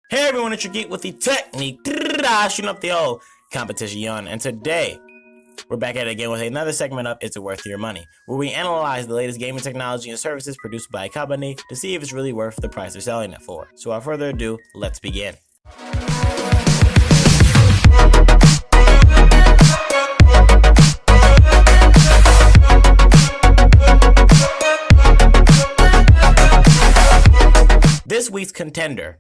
Hey everyone, it's your geek with the technique, shooting up the old competition. And today, we're back at it again with another segment of Is It Worth Your Money, where we analyze the latest gaming technology and services produced by a company to see if it's really worth the price they're selling it for. So without further ado, let's begin. This week's contender.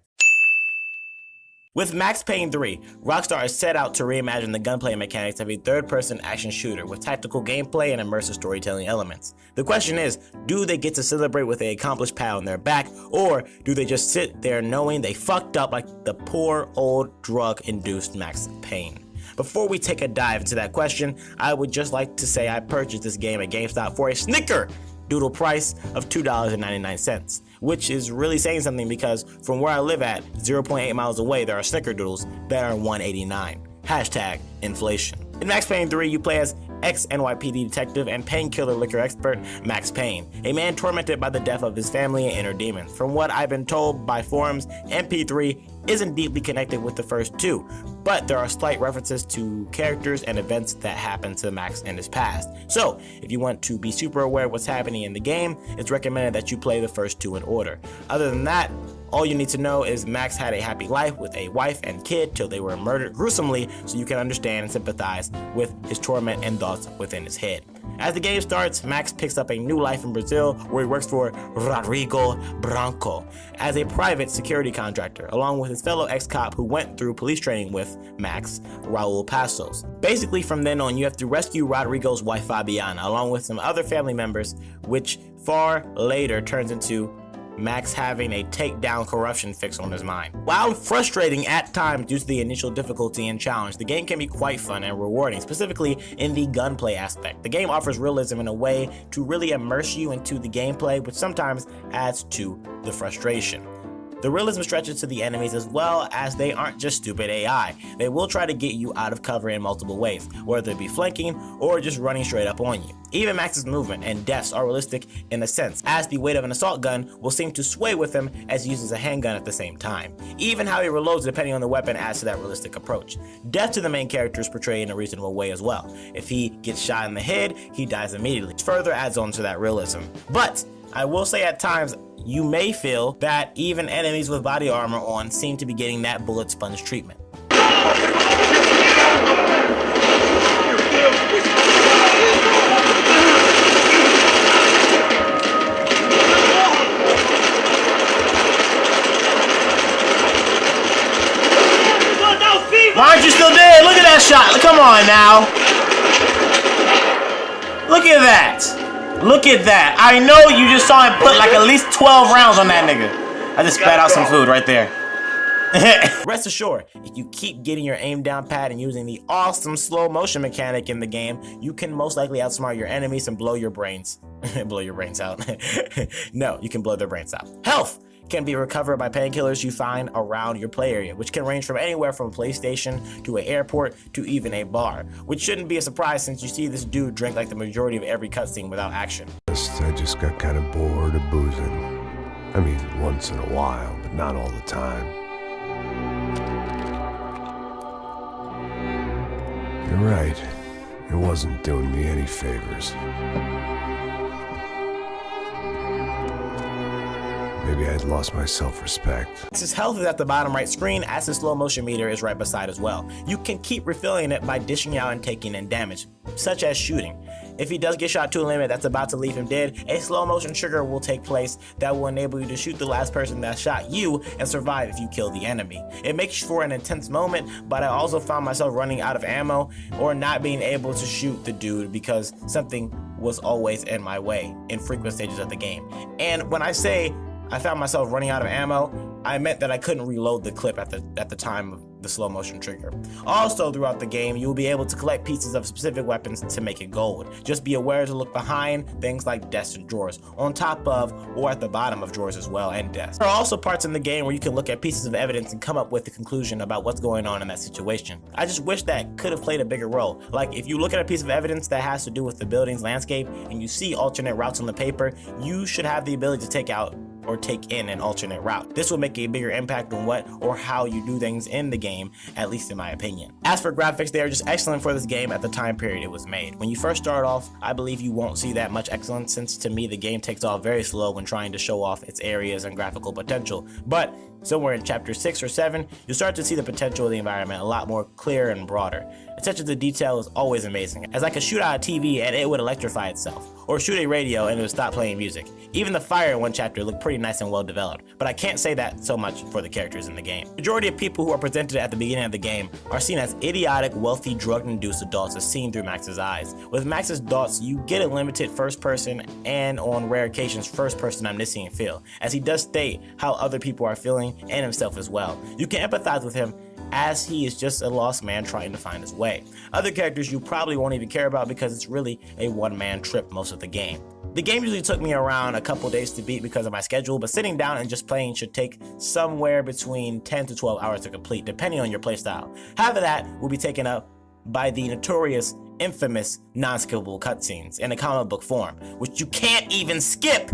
With Max Payne 3, Rockstar has set out to reimagine the gunplay mechanics of a third-person action shooter with tactical gameplay and immersive storytelling elements. The question is, do they get to celebrate with an accomplished pat on their back, or do they just sit there knowing they fucked up like the poor old drug-induced Max Payne? Before we take a dive into that question, I would just like to say I purchased this game at GameStop for a snickerdoodle price of $2.99. Which is really saying something because from where I live at, 0.8 miles away, there are snickerdoodles that are $1.89. Hashtag inflation. In Max Payne 3, you play as ex-NYPD detective and painkiller liquor expert Max Payne, a man tormented by the death of his family and inner demons. From what I've been told by forums, MP3 isn't deeply connected with the first two, but there are slight references to characters and events that happened to Max in his past. So, if you want to be super aware of what's happening in the game, it's recommended that you play the first two in order. Other than that, all you need to know is Max had a happy life with a wife and kid till they were murdered gruesomely, so you can understand and sympathize with his torment and thoughts within his head. As the game starts, Max picks up a new life in Brazil where he works for Rodrigo Branco as a private security contractor, along with his fellow ex-cop who went through police training with Max, Raul Passos. Basically, from then on, you have to rescue Rodrigo's wife Fabiana, along with some other family members, which far later turns into Max having a takedown corruption fix on his mind. While frustrating at times due to the initial difficulty and challenge, the game can be quite fun and rewarding, specifically in the gunplay aspect. The game offers realism in a way to really immerse you into the gameplay, which sometimes adds to the frustration. The realism stretches to the enemies as well, as they aren't just stupid AI. They will try to get you out of cover in multiple ways, whether it be flanking or just running straight up on you. Even Max's movement and deaths are realistic in a sense, as the weight of an assault gun will seem to sway with him as he uses a handgun at the same time. Even how he reloads depending on the weapon adds to that realistic approach. Death to the main character is portrayed in a reasonable way as well. If he gets shot in the head, he dies immediately. It further adds on to that realism. But I will say at times, you may feel that even enemies with body armor on seem to be getting that bullet sponge treatment. Why aren't you still dead? Look at that shot. Come on now. Look at that. Look at that. I know you just saw him put like at least 12 rounds on that nigga. I just spat out some food right there. Rest assured, if you keep getting your aim down pat and using the awesome slow motion mechanic in the game, you can most likely outsmart your enemies and blow your brains. Blow your brains out. No, you can blow their brains out. Health can be recovered by painkillers you find around your play area, which can range from anywhere from a police station to an airport to even a bar, which shouldn't be a surprise since you see this dude drink like the majority of every cutscene without action. I just got kind of bored of boozing. I mean, once in a while, but not all the time. You're right. It wasn't doing me any favors. Maybe I had lost my self-respect. His health is at the bottom right screen, as his slow motion meter is right beside as well. You can keep refilling it by dishing out and taking in damage, such as shooting. If he does get shot to a limit that's about to leave him dead, a slow motion trigger will take place that will enable you to shoot the last person that shot you and survive if you kill the enemy. It makes for an intense moment, but I also found myself running out of ammo or not being able to shoot the dude because something was always in my way in frequent stages of the game. And when I say I found myself running out of ammo, I meant that I couldn't reload the clip at the time of the slow motion trigger. Also throughout the game, you will be able to collect pieces of specific weapons to make it gold. Just be aware to look behind things like desks and drawers, on top of or at the bottom of drawers as well, and desks. There are also parts in the game where you can look at pieces of evidence and come up with a conclusion about what's going on in that situation. I just wish that could have played a bigger role. Like if you look at a piece of evidence that has to do with the building's landscape and you see alternate routes on the paper, you should have the ability to take out or take in an alternate route. This will make a bigger impact on what or how you do things in the game, at least in my opinion. As for graphics, they are just excellent for this game at the time period it was made. When you first start off, I believe you won't see that much excellence, since to me the game takes off very slow when trying to show off its areas and graphical potential. But somewhere in chapter 6 or 7, you'll start to see the potential of the environment a lot more clear and broader. Attention to detail is always amazing, as I could shoot out a TV and it would electrify itself, or shoot a radio and it would stop playing music. Even the fire in one chapter looked pretty nice and well developed, but I can't say that so much for the characters in the game. The majority of people who are presented at the beginning of the game are seen as idiotic, wealthy, drug-induced adults as seen through Max's eyes. With Max's thoughts, you get a limited first-person and, on rare occasions, first-person omniscient feel, as he does state how other people are feeling and himself as well. You can empathize with him, as he is just a lost man trying to find his way. Other characters you probably won't even care about because it's really a one-man trip most of the game. The game usually took me around a couple days to beat because of my schedule, but sitting down and just playing should take somewhere between 10 to 12 hours to complete, depending on your playstyle. Half of that will be taken up by the notorious, infamous, non-skippable cutscenes in a comic book form, which you can't even skip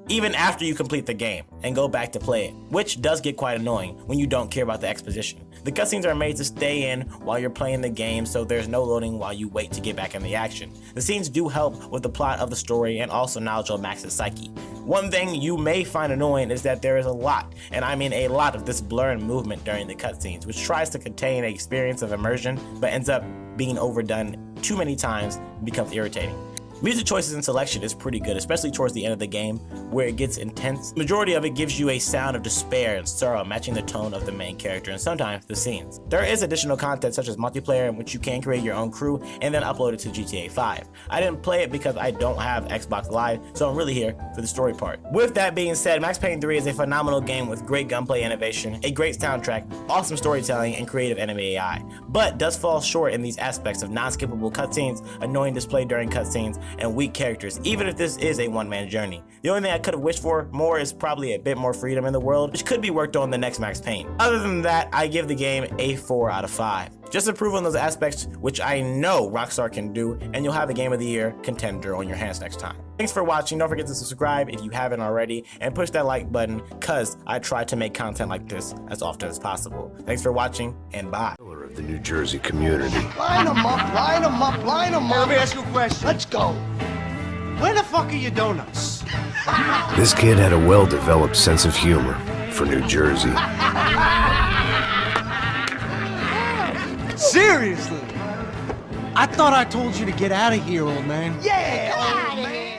even after you complete the game and go back to play it, which does get quite annoying when you don't care about the exposition. The cutscenes are made to stay in while you're playing the game, so there's no loading while you wait to get back in the action. The scenes do help with the plot of the story and also knowledge of Max's psyche. One thing you may find annoying is that there is a lot, and I mean a lot, of this blur and movement during the cutscenes, which tries to contain an experience of immersion but ends up being overdone too many times and becomes irritating. Music choices and selection is pretty good, especially towards the end of the game, where it gets intense. The majority of it gives you a sound of despair and sorrow, matching the tone of the main character and sometimes the scenes. There is additional content such as multiplayer, in which you can create your own crew and then upload it to GTA 5. I didn't play it because I don't have Xbox Live, so I'm really here for the story part. With that being said, Max Payne 3 is a phenomenal game with great gunplay innovation, a great soundtrack, awesome storytelling, and creative enemy AI, but does fall short in these aspects of non-skippable cutscenes, annoying display during cutscenes, and weak characters, even if this is a one-man journey. The only thing I could have wished for more is probably a bit more freedom in the world, which could be worked on in the next Max Payne. Other than that, I give the game a 4 out of 5. Just improve on those aspects, which I know Rockstar can do, and you'll have a Game of the Year contender on your hands next time. Thanks for watching. Don't forget to subscribe if you haven't already, and push that like button, cause I try to make content like this as often as possible. Thanks for watching, and bye. Of the New Jersey community. Line them up, line them up, line them up. Let me ask you a question. Let's go. Where the fuck are your donuts? This kid had a well-developed sense of humor for New Jersey. Seriously? I thought I told you to get out of here, old man. Yeah, old man.